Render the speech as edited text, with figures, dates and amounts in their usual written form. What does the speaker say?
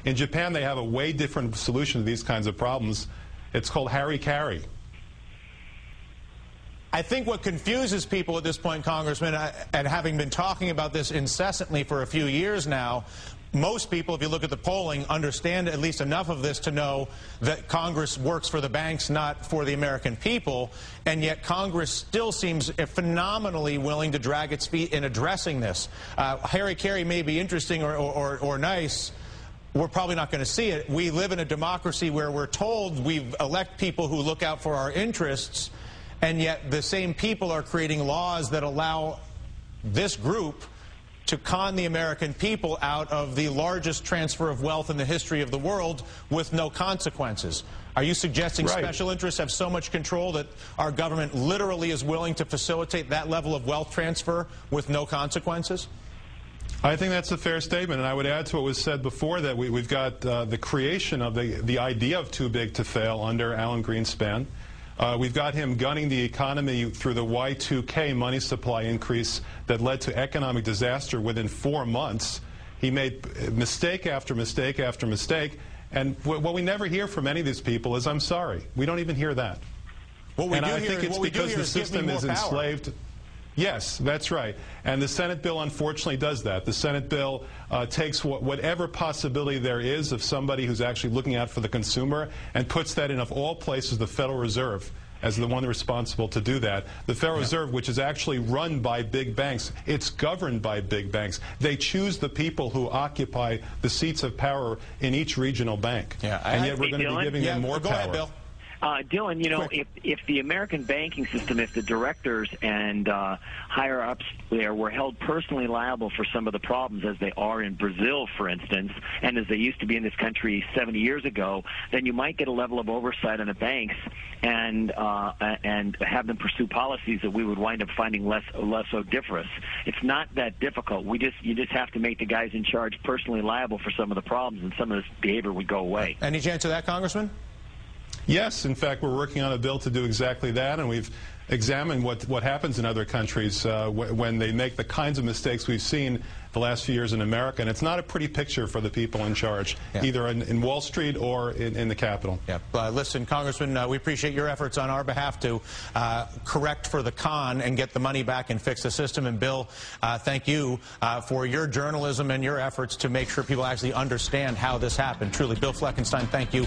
In Japan, they have a way different solution to these kinds of problems. It's called Harry-Carry. I think what confuses people at this point, Congressman, and having been talking about this incessantly for a few years now, most people, if you look at the polling, understand at least enough of this to know that Congress works for the banks, not for the American people, and yet Congress still seems phenomenally willing to drag its feet in addressing this. Harry-Carry may be interesting or nice. We're probably not going to see it. We live in a democracy where we're told we elect people who look out for our interests, and yet the same people are creating laws that allow this group to con the American people out of the largest transfer of wealth in the history of the world with no consequences. Are you suggesting special interests have so much control that our government literally is willing to facilitate that level of wealth transfer with no consequences? I think that's a fair statement, and I would add to what was said before that we've got the creation of the idea of too big to fail under Alan Greenspan. We've got him gunning the economy through the Y2K money supply increase that led to economic disaster within 4 months. He made mistake after mistake after mistake, and what we never hear from any of these people is, I'm sorry. We don't even hear that. And I think it's because the system is enslaved. Yes, that's right. And the Senate bill, unfortunately, does that. The Senate bill takes whatever possibility there is of somebody who's actually looking out for the consumer and puts that in, of all places, the Federal Reserve as the one responsible to do that. The Federal Reserve, which is actually run by big banks, it's governed by big banks. They choose the people who occupy the seats of power in each regional bank. And yet we're going to be giving them more power. Go ahead, Bill. Dylan, you know, if the American banking system, if the directors and higher-ups there were held personally liable for some of the problems, as they are in Brazil, for instance, and as they used to be in this country 70 years ago, then you might get a level of oversight on the banks and have them pursue policies that we would wind up finding less odoriferous. It's not that difficult. You just have to make the guys in charge personally liable for some of the problems, and some of this behavior would go away. Any chance of that, Congressman? Yes, in fact, we're working on a bill to do exactly that, and we've examined what happens in other countries when they make the kinds of mistakes we've seen the last few years in America. And it's not a pretty picture for the people in charge, either in Wall Street or in the Capitol. Listen, Congressman, we appreciate your efforts on our behalf to correct for the con and get the money back and fix the system. And Bill, thank you for your journalism and your efforts to make sure people actually understand how this happened. Truly, Bill Fleckenstein, thank you.